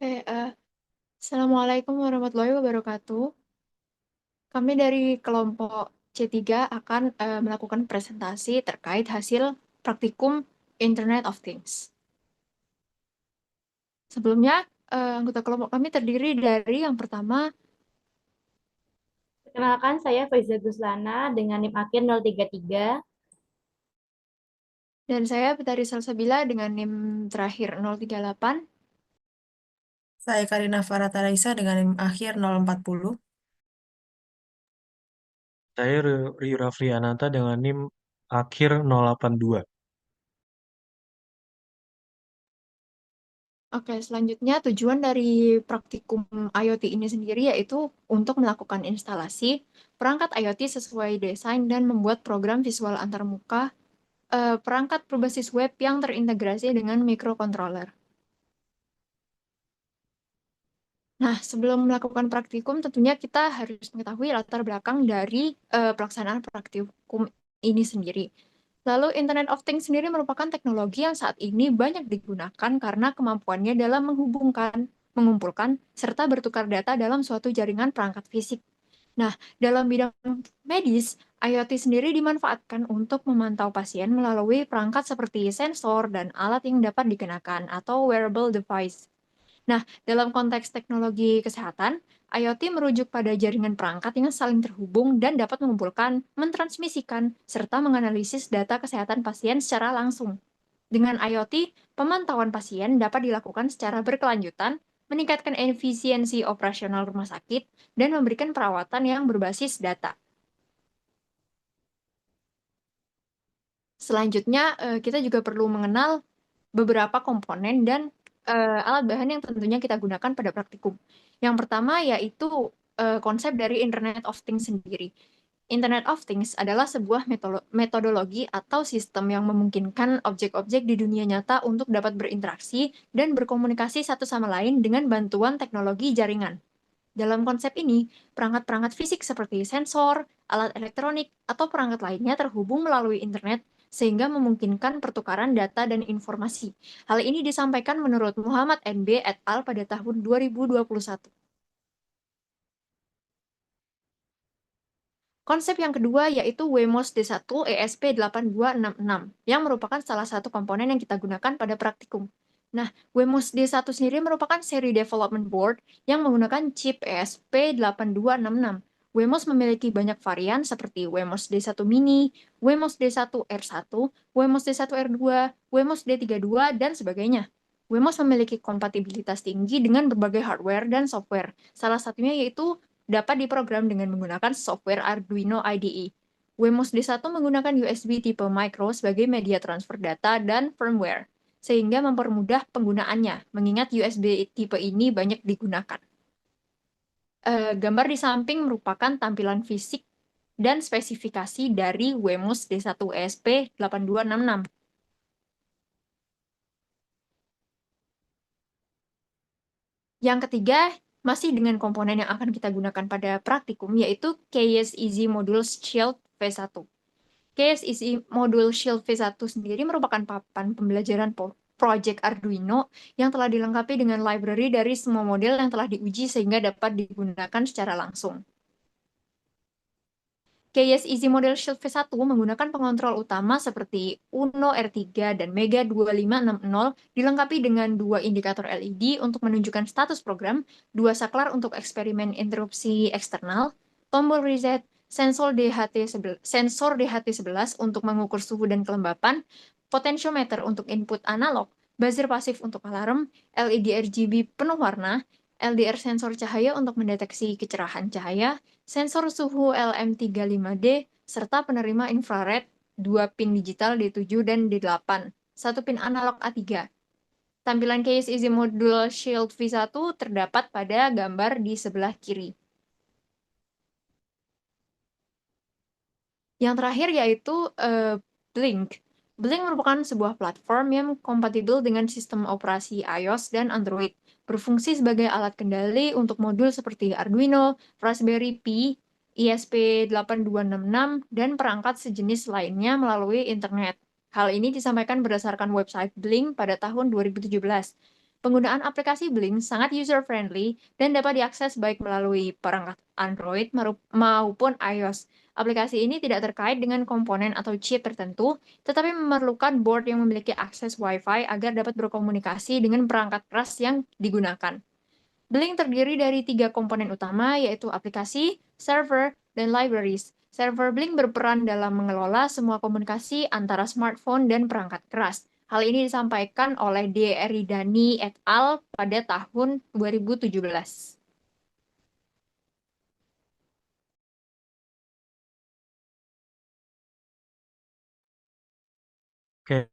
Oke, Assalamualaikum warahmatullahi wabarakatuh. Kami dari kelompok C3 akan melakukan presentasi terkait hasil praktikum Internet of Things. Sebelumnya, anggota kelompok kami terdiri dari yang pertama, Perkenalkan, saya Faiza Guslana dengan NIM akhir 033. dan saya Betari Salsabila dengan NIM terakhir 038. Saya Karina Farata Raisa dengan NIM akhir 040. Saya Rio Rafliananta dengan NIM akhir 082. Oke, selanjutnya tujuan dari praktikum IoT ini sendiri yaitu untuk melakukan instalasi perangkat IoT sesuai desain dan membuat program visual antarmuka perangkat berbasis web yang terintegrasi dengan microcontroller. Nah, sebelum melakukan praktikum, tentunya kita harus mengetahui latar belakang dari pelaksanaan praktikum ini sendiri. Lalu, Internet of Things sendiri merupakan teknologi yang saat ini banyak digunakan karena kemampuannya dalam menghubungkan, mengumpulkan, serta bertukar data dalam suatu jaringan perangkat fisik. Nah, dalam bidang medis, IoT sendiri dimanfaatkan untuk memantau pasien melalui perangkat seperti sensor dan alat yang dapat dikenakan atau wearable device. Nah, dalam konteks teknologi kesehatan, IoT merujuk pada jaringan perangkat yang saling terhubung dan dapat mengumpulkan, mentransmisikan, serta menganalisis data kesehatan pasien secara langsung. Dengan IoT, pemantauan pasien dapat dilakukan secara berkelanjutan, meningkatkan efisiensi operasional rumah sakit, dan memberikan perawatan yang berbasis data. Selanjutnya, kita juga perlu mengenal beberapa komponen dan alat bahan yang tentunya kita gunakan pada praktikum. Yang pertama yaitu konsep dari Internet of Things sendiri. Internet of Things adalah sebuah metodologi atau sistem yang memungkinkan objek-objek di dunia nyata untuk dapat berinteraksi dan berkomunikasi satu sama lain dengan bantuan teknologi jaringan. Dalam konsep ini, perangkat-perangkat fisik seperti sensor, alat elektronik, atau perangkat lainnya terhubung melalui internet sehingga memungkinkan pertukaran data dan informasi. Hal ini disampaikan menurut Muhammad NB et al. Pada tahun 2021. Konsep yang kedua yaitu Wemos D1 ESP8266 yang merupakan salah satu komponen yang kita gunakan pada praktikum. Nah, Wemos D1 sendiri merupakan seri development board yang menggunakan chip ESP8266. Wemos memiliki banyak varian seperti Wemos D1 Mini, Wemos D1 R1, Wemos D1 R2, Wemos D32, dan sebagainya. Wemos memiliki kompatibilitas tinggi dengan berbagai hardware dan software. Salah satunya yaitu dapat diprogram dengan menggunakan software Arduino IDE. Wemos D1 menggunakan USB tipe micro sebagai media transfer data dan firmware, sehingga mempermudah penggunaannya, mengingat USB tipe ini banyak digunakan. Gambar di samping merupakan tampilan fisik dan spesifikasi dari Wemos D1 ESP8266. Yang ketiga, masih dengan komponen yang akan kita gunakan pada praktikum, yaitu Keys Easy Module Shield V1. Keys Easy Module Shield V1 sendiri merupakan papan pembelajaran Project Arduino yang telah dilengkapi dengan library dari semua model yang telah diuji sehingga dapat digunakan secara langsung. Keys Easy Model Shield V1 menggunakan pengontrol utama seperti Uno R3 dan Mega 2560 dilengkapi dengan dua indikator LED untuk menunjukkan status program, dua saklar untuk eksperimen interupsi eksternal, tombol reset, sensor DHT11 untuk mengukur suhu dan kelembapan, potentiometer untuk input analog, buzzer pasif untuk alarm, LED RGB penuh warna, LDR sensor cahaya untuk mendeteksi kecerahan cahaya, sensor suhu LM35D, serta penerima infrared 2 pin digital D7 dan D8, 1 pin analog A3. Tampilan case Easy Module Shield V1 terdapat pada gambar di sebelah kiri. Yang terakhir yaitu Blink. Blink merupakan sebuah platform yang kompatibel dengan sistem operasi iOS dan Android, berfungsi sebagai alat kendali untuk modul seperti Arduino, Raspberry Pi, ESP8266, dan perangkat sejenis lainnya melalui internet. Hal ini disampaikan berdasarkan website Blink pada tahun 2017. Penggunaan aplikasi Blink sangat user-friendly dan dapat diakses baik melalui perangkat Android maupun iOS. Aplikasi ini tidak terkait dengan komponen atau chip tertentu, tetapi memerlukan board yang memiliki akses Wi-Fi agar dapat berkomunikasi dengan perangkat keras yang digunakan. Blink terdiri dari 3 komponen utama, yaitu aplikasi, server, dan libraries. Server Blink berperan dalam mengelola semua komunikasi antara smartphone dan perangkat keras. Hal ini disampaikan oleh D. Eridani et al. Pada tahun 2017. Oke,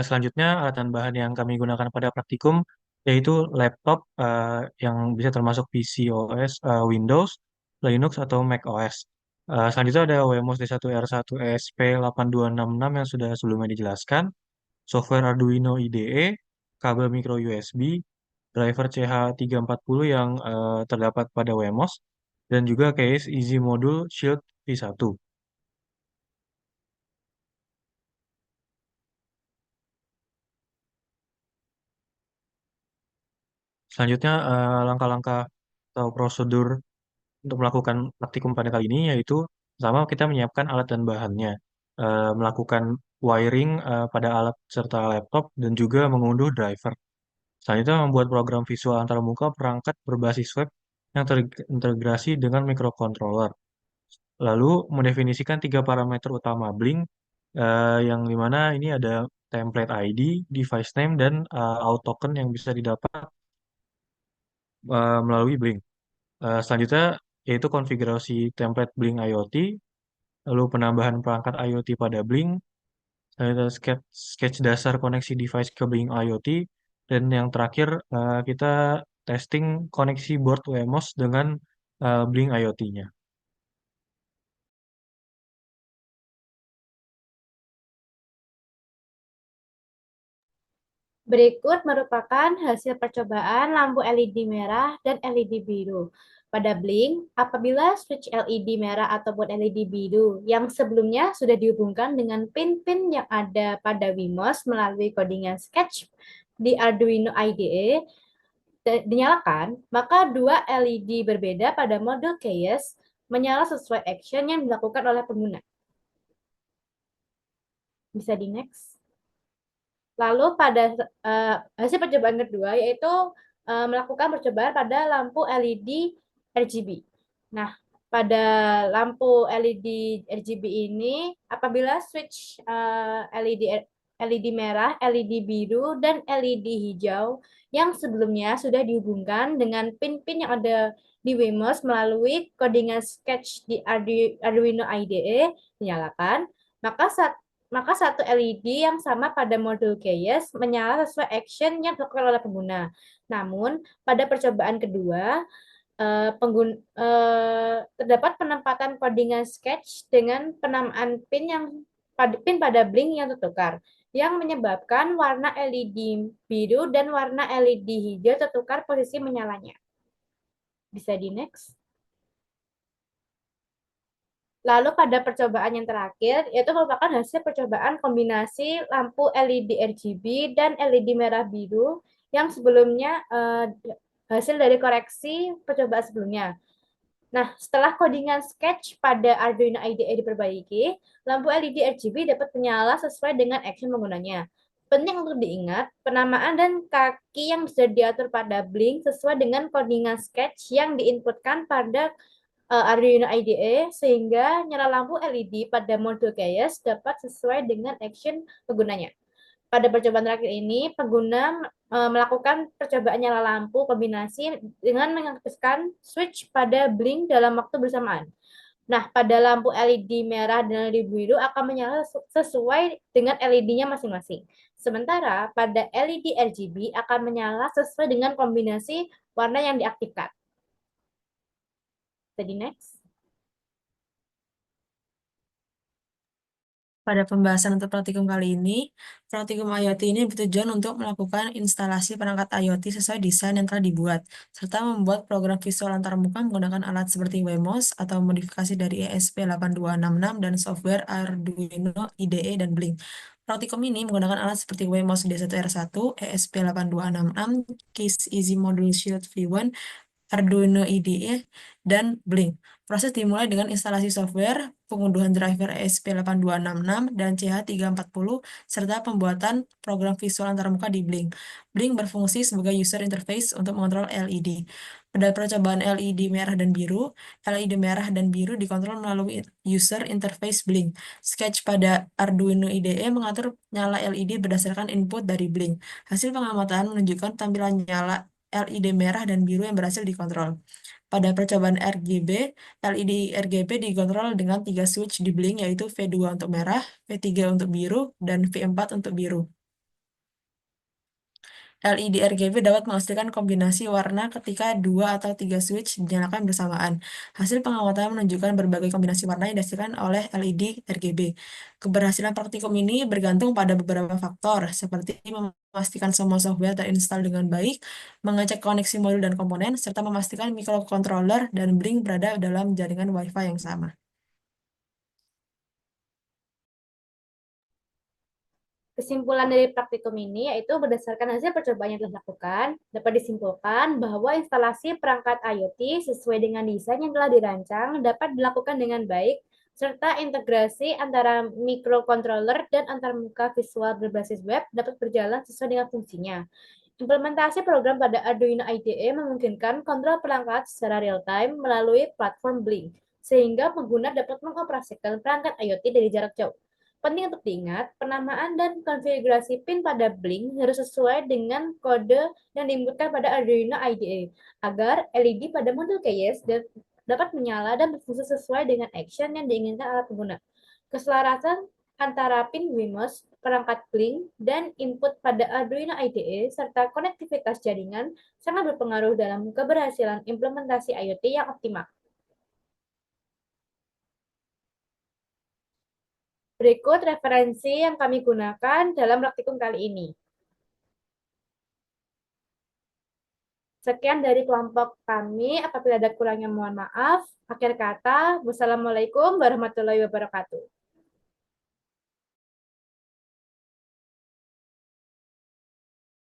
selanjutnya alat dan bahan yang kami gunakan pada praktikum yaitu laptop yang bisa termasuk PC OS, Windows, Linux, atau Mac OS. Selanjutnya ada Wemos D1R1 ESP8266 yang sudah sebelumnya dijelaskan, software Arduino IDE, kabel micro USB, driver CH340 yang terdapat pada Wemos, dan juga case Easy Module Shield V1. Selanjutnya, langkah-langkah atau prosedur untuk melakukan praktikum pada kali ini yaitu pertama kita menyiapkan alat dan bahannya, melakukan wiring pada alat serta laptop dan juga mengunduh driver. Selanjutnya membuat program visual antarmuka perangkat berbasis web yang terintegrasi dengan microcontroller. Lalu mendefinisikan 3 parameter utama Blink yang dimana ini ada template ID, device name, dan auth token yang bisa didapat melalui Blink. Selanjutnya yaitu konfigurasi template Blink IoT, lalu penambahan perangkat IoT pada Blink, ada sketch dasar koneksi device ke Blink IoT, dan yang terakhir kita testing koneksi board Wemos dengan Blink IoT-nya. Berikut merupakan hasil percobaan lampu LED merah dan LED biru. Pada Blink, apabila switch LED merah ataupun LED biru yang sebelumnya sudah dihubungkan dengan pin-pin yang ada pada Wemos melalui codingan sketch di Arduino IDE dinyalakan, maka 2 LED berbeda pada modul Keys menyala sesuai action yang dilakukan oleh pengguna. Bisa di next. Lalu pada hasil percobaan kedua yaitu melakukan percobaan pada lampu LED RGB. Nah, pada lampu LED RGB ini apabila switch LED merah, LED biru, dan LED hijau yang sebelumnya sudah dihubungkan dengan pin-pin yang ada di Wemos melalui codingan sketch di Arduino IDE dinyalakan, maka satu LED yang sama pada modul Keys menyala sesuai action yang dilakukan oleh pengguna. Namun, pada percobaan kedua, terdapat penempatan codingan sketch dengan penamaan pin pada Blink yang tertukar, yang menyebabkan warna LED biru dan warna LED hijau tertukar posisi menyalanya. Bisa di next. Lalu pada percobaan yang terakhir, yaitu merupakan hasil percobaan kombinasi lampu LED RGB dan LED merah biru yang sebelumnya hasil dari koreksi percobaan sebelumnya. Nah, setelah codingan sketch pada Arduino IDE diperbaiki, lampu LED RGB dapat menyala sesuai dengan action penggunanya. Penting untuk diingat, penamaan dan kaki yang bisa diatur pada Blink sesuai dengan codingan sketch yang diinputkan pada Arduino IDE sehingga nyala lampu LED pada modul Keys dapat sesuai dengan action penggunanya. Pada percobaan terakhir ini, pengguna melakukan percobaan nyala lampu kombinasi dengan mengaktifkan switch pada Blink dalam waktu bersamaan. Nah, pada lampu LED merah dan LED biru akan menyala sesuai dengan LED-nya masing-masing. Sementara pada LED RGB akan menyala sesuai dengan kombinasi warna yang diaktifkan. Jadi next. Pada pembahasan untuk praktikum kali ini, praktikum IoT ini bertujuan untuk melakukan instalasi perangkat IoT sesuai desain yang telah dibuat, serta membuat program visual antarmuka menggunakan alat seperti Wemos atau modifikasi dari ESP8266 dan software Arduino IDE dan Blink. Praktikum ini menggunakan alat seperti Wemos D1R1, ESP8266, Case Easy Module Shield V1, Arduino IDE, dan Blink. Proses dimulai dengan instalasi software, pengunduhan driver ESP8266 dan CH340, serta pembuatan program visual antarmuka di Blink. Blink berfungsi sebagai user interface untuk mengontrol LED. Pada percobaan LED merah dan biru, LED merah dan biru dikontrol melalui user interface Blink. Sketch pada Arduino IDE mengatur nyala LED berdasarkan input dari Blink. Hasil pengamatan menunjukkan tampilan nyala LED merah dan biru yang berhasil dikontrol. Pada percobaan RGB, LED RGB dikontrol dengan 3 switch di Blink, yaitu V2 untuk merah, V3 untuk biru, dan V4 untuk biru. LED RGB dapat menghasilkan kombinasi warna ketika 2 atau 3 switch dinyalakan bersamaan. Hasil pengamatan menunjukkan berbagai kombinasi warna yang dihasilkan oleh LED RGB. Keberhasilan praktikum ini bergantung pada beberapa faktor, seperti memastikan semua software terinstall dengan baik, mengecek koneksi modul dan komponen, serta memastikan microcontroller dan Blink berada dalam jaringan Wi-Fi yang sama. Kesimpulan dari praktikum ini yaitu berdasarkan hasil percobaan yang telah dilakukan, dapat disimpulkan bahwa instalasi perangkat IoT sesuai dengan desain yang telah dirancang dapat dilakukan dengan baik, serta integrasi antara microcontroller dan antarmuka visual berbasis web dapat berjalan sesuai dengan fungsinya. Implementasi program pada Arduino IDE memungkinkan kontrol perangkat secara real-time melalui platform Blink, sehingga pengguna dapat mengoperasikan perangkat IoT dari jarak jauh. Penting untuk diingat, penamaan dan konfigurasi pin pada Blink harus sesuai dengan kode yang diinputkan pada Arduino IDE, agar LED pada modul case dapat menyala dan berfungsi sesuai dengan action yang diinginkan oleh pengguna. Keselarasan antara pin Wemos, perangkat Blink, dan input pada Arduino IDE, serta konektivitas jaringan sangat berpengaruh dalam keberhasilan implementasi IoT yang optimal. Berikut referensi yang kami gunakan dalam praktikum kali ini. Sekian dari kelompok kami. Apabila ada kurangnya mohon maaf. Akhir kata, wassalamualaikum warahmatullahi wabarakatuh.